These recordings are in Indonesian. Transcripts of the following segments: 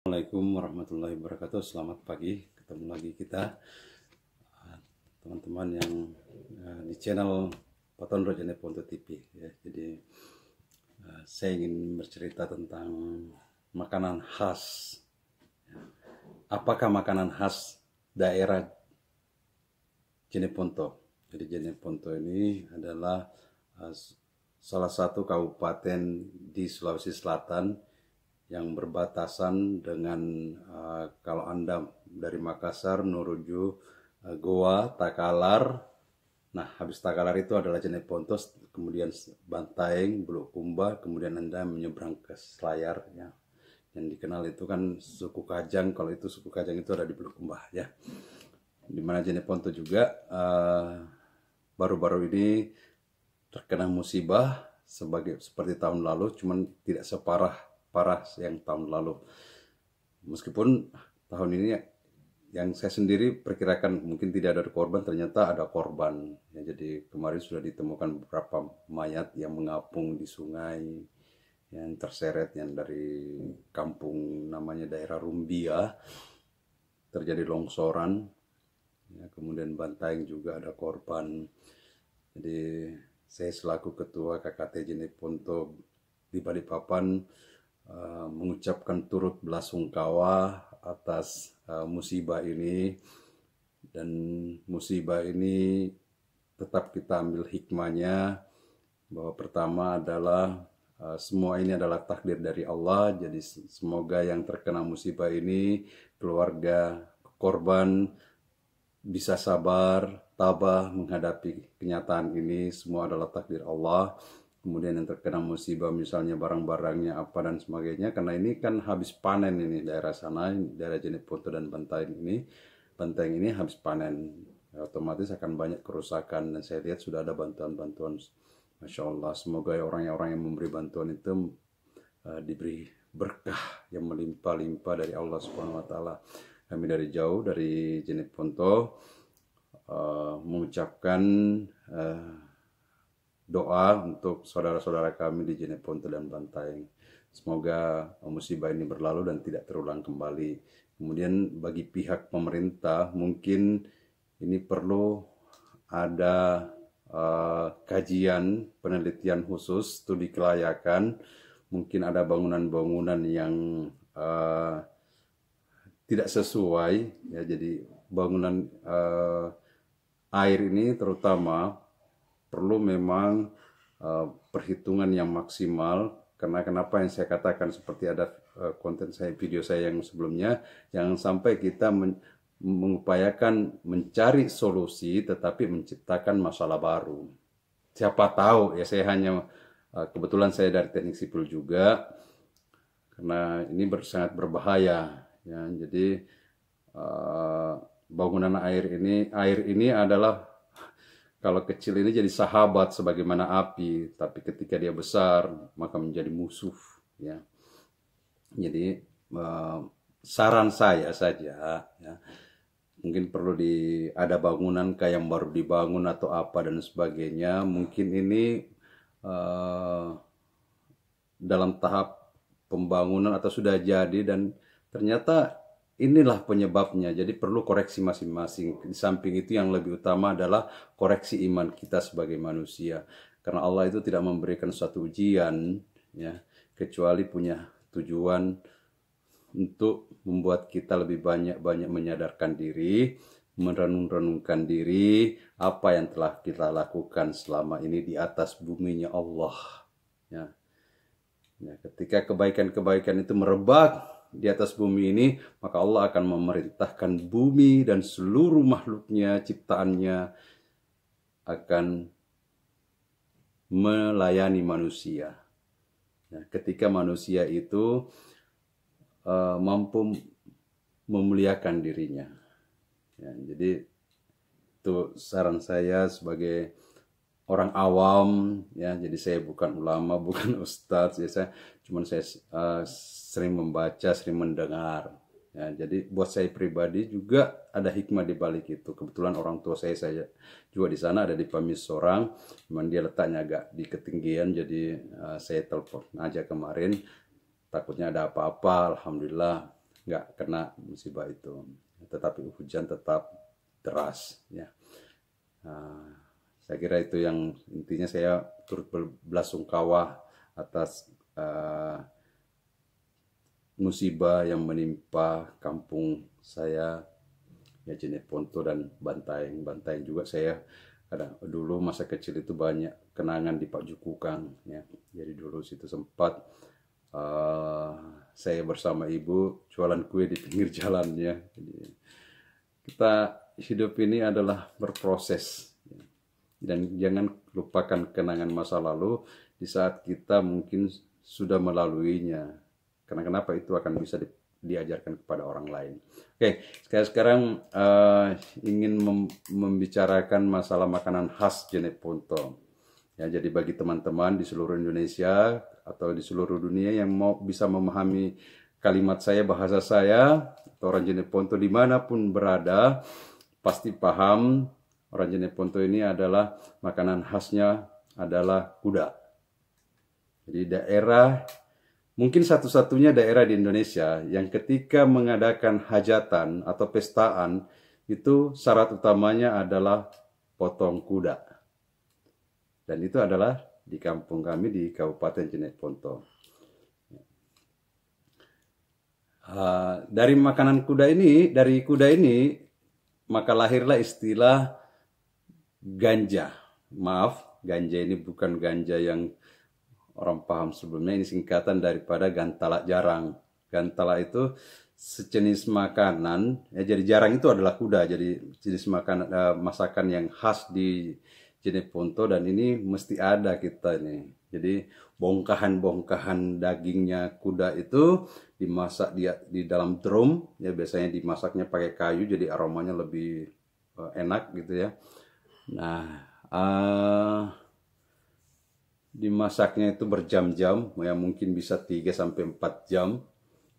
Assalamualaikum warahmatullahi wabarakatuh. Selamat pagi, ketemu lagi kita teman-teman yang di channel Patondro Jeneponto TV ya. Jadi saya ingin bercerita tentang makanan khas. Apakah makanan khas daerah Jeneponto? Jadi Jeneponto ini adalah salah satu kabupaten di Sulawesi Selatan yang berbatasan dengan kalau Anda dari Makassar menuju Goa, Takalar. Nah, habis Takalar itu adalah Jeneponto, kemudian Bantaeng, Bulukumba, kemudian Anda menyeberang ke Selayar ya. Yang dikenal itu kan suku Kajang, kalau itu suku Kajang itu ada di Bulukumba ya. Di mana Jeneponto juga baru-baru ini terkena musibah seperti tahun lalu, cuman tidak separah yang tahun lalu. Meskipun tahun ini yang saya sendiri perkirakan mungkin tidak ada korban, ternyata ada korban. Ya, jadi kemarin sudah ditemukan beberapa mayat yang mengapung di sungai, yang terseret, yang dari kampung namanya daerah Rumbia, terjadi longsoran. Ya, kemudian Bantaeng juga ada korban. Jadi saya selaku ketua KKT Jeneponto di Balikpapan mengucapkan turut belasungkawa atas musibah ini, dan musibah ini tetap kita ambil hikmahnya, bahwa pertama adalah semua ini adalah takdir dari Allah. Jadi semoga yang terkena musibah ini, keluarga korban, bisa sabar, tabah menghadapi kenyataan ini. Semua adalah takdir Allah. Kemudian yang terkena musibah misalnya barang-barangnya apa dan sebagainya, karena ini kan habis panen ini daerah sana, daerah Jeneponto dan Bantaeng ini habis panen, otomatis akan banyak kerusakan. Dan saya lihat sudah ada bantuan-bantuan, Masya Allah. Semoga orang-orang yang memberi bantuan itu diberi berkah yang melimpah-limpah dari Allah Subhanahu Wa Taala. Kami dari jauh dari Jeneponto mengucapkan doa untuk saudara-saudara kami di Jeneponto dan Bantaeng. Semoga musibah ini berlalu dan tidak terulang kembali. Kemudian bagi pihak pemerintah, mungkin ini perlu ada kajian, penelitian khusus, studi kelayakan. Mungkin ada bangunan-bangunan yang tidak sesuai ya. Jadi bangunan air ini terutama perlu memang perhitungan yang maksimal. Karena kenapa yang saya katakan, seperti ada konten saya, video saya yang sebelumnya, jangan sampai kita mengupayakan mencari solusi tetapi menciptakan masalah baru. Siapa tahu ya, saya hanya kebetulan saya dari teknik sipil juga, karena ini sangat berbahaya ya. Jadi bangunan air ini adalah, kalau kecil ini jadi sahabat sebagaimana api, tapi ketika dia besar maka menjadi musuh ya. Jadi saran saya saja ya, mungkin perlu ada bangunan kayak yang baru dibangun atau apa dan sebagainya, mungkin ini dalam tahap pembangunan atau sudah jadi dan ternyata inilah penyebabnya. Jadi perlu koreksi masing-masing. Di samping itu yang lebih utama adalah koreksi iman kita sebagai manusia. Karena Allah itu tidak memberikan suatu ujian ya, kecuali punya tujuan untuk membuat kita lebih banyak menyadarkan diri, merenung-renungkan diri apa yang telah kita lakukan selama ini di atas buminya Allah ya. Ya, ketika kebaikan-kebaikan itu merebak di atas bumi ini, maka Allah akan memerintahkan bumi dan seluruh makhluknya, ciptaannya akan melayani manusia. Nah, ketika manusia itu mampu memuliakan dirinya. Ya, jadi itu saran saya sebagai orang awam ya. Jadi saya bukan ulama, bukan ustadz ya. Saya sering membaca, sering mendengar ya. Jadi buat saya pribadi juga ada hikmah di balik itu. Kebetulan orang tua saya juga di sana, ada di Pamis Sorang, cuman dia letaknya agak di ketinggian. Jadi saya telepon aja kemarin, takutnya ada apa-apa. Alhamdulillah nggak kena musibah itu, tetapi hujan tetap deras ya. Saya kira itu yang intinya saya turut berbelasungkawa atas musibah yang menimpa kampung saya ya, Jeneponto dan Bantaeng. Bantaeng juga saya dulu masa kecil itu banyak kenangan di Pak Jukukang ya. Jadi dulu situ sempat saya bersama ibu jualan kue di pinggir jalan ya. Jadi kita hidup ini adalah berproses ya. Dan jangan lupakan kenangan masa lalu di saat kita mungkin sudah melaluinya. Karena kenapa itu akan bisa diajarkan kepada orang lain. Oke, sekarang ingin membicarakan masalah makanan khas Jeneponto. Ya, jadi bagi teman-teman di seluruh Indonesia atau di seluruh dunia yang mau bisa memahami kalimat saya, bahasa saya, atau orang Jeneponto dimanapun berada, pasti paham orang Jeneponto ini adalah makanan khasnya adalah kuda. Jadi daerah mungkin satu-satunya daerah di Indonesia yang ketika mengadakan hajatan atau pestaan itu syarat utamanya adalah potong kuda. Dan itu adalah di kampung kami di Kabupaten Jeneponto. Dari makanan kuda ini, dari kuda ini, maka lahirlah istilah ganja. Maaf, ganja ini bukan ganja yang orang paham sebelumnya, ini singkatan daripada gantala jarang. Gantala itu sejenis makanan, ya, jadi jarang itu adalah kuda, jadi jenis masakan yang khas di Jeneponto dan ini mesti ada kita ini. Jadi bongkahan-bongkahan dagingnya kuda itu dimasak di dalam drum, ya biasanya dimasaknya pakai kayu jadi aromanya lebih enak gitu ya. Nah, dimasaknya itu berjam-jam, ya mungkin bisa 3-4 jam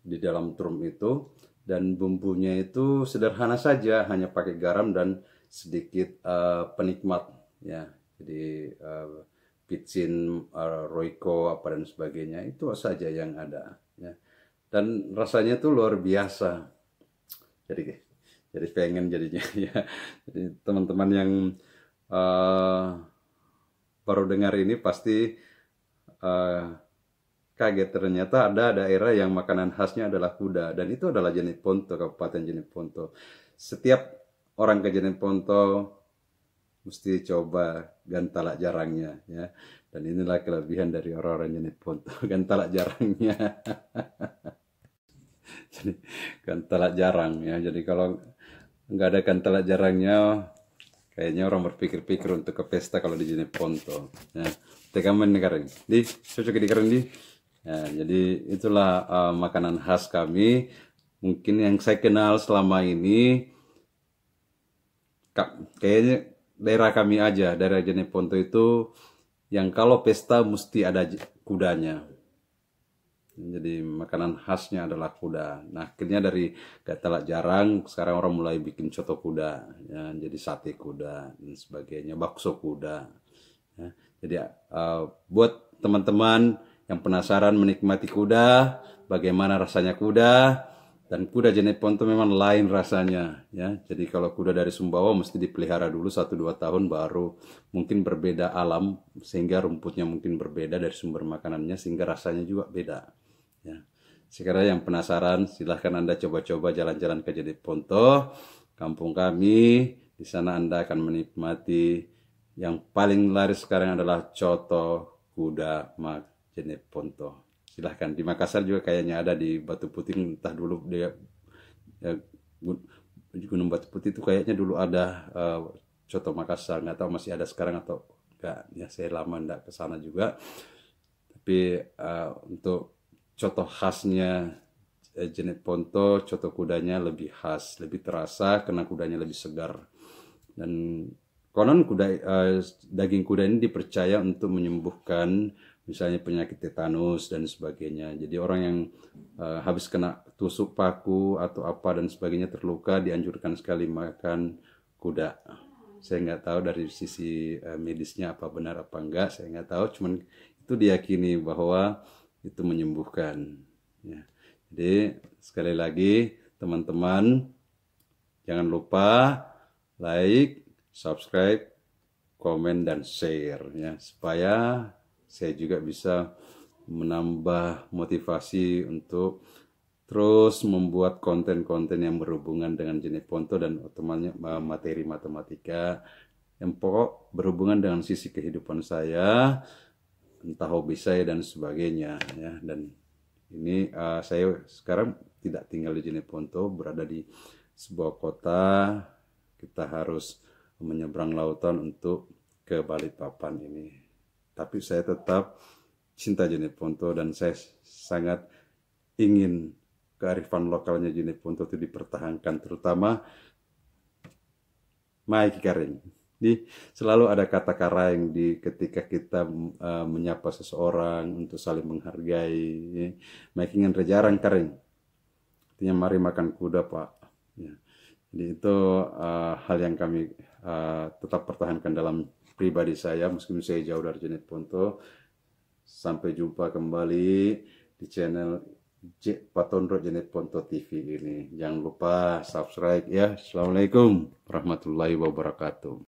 di dalam drum itu, dan bumbunya itu sederhana saja, hanya pakai garam dan sedikit penikmat ya. Jadi picin, roiko apa dan sebagainya itu saja yang ada ya. Dan rasanya tuh luar biasa. Jadi pengen jadinya ya. Jadi teman-teman yang baru dengar ini pasti kaget, ternyata ada daerah yang makanan khasnya adalah kuda, dan itu adalah Jeneponto, Kabupaten Jeneponto. Setiap orang ke Jeneponto mesti coba gantala jarangnya ya, dan inilah kelebihan dari orang-orang Jeneponto, gantala jarangnya. Jadi gantala jarang ya, jadi kalau nggak ada gantala jarangnya kayaknya orang berpikir-pikir untuk ke pesta kalau di Jeneponto ya. Tegaman negara di cocok di keren di ya, jadi itulah makanan khas kami, mungkin yang saya kenal selama ini. Kayaknya daerah kami aja, daerah Jeneponto itu yang kalau pesta mesti ada kudanya. Jadi makanan khasnya adalah kuda. Nah, akhirnya dari gantala jarang sekarang orang mulai bikin coto kuda ya, jadi sate kuda dan sebagainya, bakso kuda ya. Jadi buat teman-teman yang penasaran menikmati kuda, bagaimana rasanya kuda, dan kuda Jeneponto memang lain rasanya ya. Jadi kalau kuda dari Sumbawa mesti dipelihara dulu 1-2 tahun baru mungkin berbeda alam, sehingga rumputnya mungkin berbeda dari sumber makanannya, sehingga rasanya juga beda ya. Sekarang yang penasaran silahkan Anda coba-coba jalan-jalan ke Jeneponto, kampung kami. Di sana Anda akan menikmati yang paling laris sekarang adalah coto kuda Jeneponto. Silahkan, di Makassar juga kayaknya ada, di Batu Putih entah dulu dia ya, Gunung Batu Putih itu kayaknya dulu ada coto Makassar, nggak tahu masih ada sekarang atau enggak ya, saya lama enggak ke sana juga. Tapi untuk coto khasnya Jeneponto, coto kudanya lebih khas, lebih terasa karena kudanya lebih segar. Dan konon daging kuda ini dipercaya untuk menyembuhkan misalnya penyakit tetanus dan sebagainya. Jadi orang yang habis kena tusuk paku atau apa dan sebagainya, terluka, dianjurkan sekali makan kuda. Saya nggak tahu dari sisi medisnya apa benar apa enggak, saya nggak tahu. Cuman itu diyakini bahwa itu menyembuhkan. Ya. Jadi sekali lagi teman-teman, jangan lupa like, subscribe, komen, dan share ya, supaya saya juga bisa menambah motivasi untuk terus membuat konten-konten yang berhubungan dengan Jeneponto dan otomatis materi matematika yang pokok berhubungan dengan sisi kehidupan saya, entah hobi saya dan sebagainya ya. Dan ini saya sekarang tidak tinggal di Jeneponto, berada di sebuah kota. Kita harus menyeberang lautan untuk ke Balikpapan ini. Tapi saya tetap cinta Jeneponto dan saya sangat ingin kearifan lokalnya Jeneponto itu dipertahankan, terutama Mai Kikaring. Jadi selalu ada kata karang di ketika kita menyapa seseorang untuk saling menghargai. Makingan rejarang karing. Artinya mari makan kuda Pak. Ya. Jadi itu hal yang kami tetap pertahankan dalam pribadi saya meskipun saya jauh dari Jeneponto. Sampai jumpa kembali di channel Patondro Jeneponto TV ini. Jangan lupa subscribe ya. Assalamualaikum warahmatullahi wabarakatuh.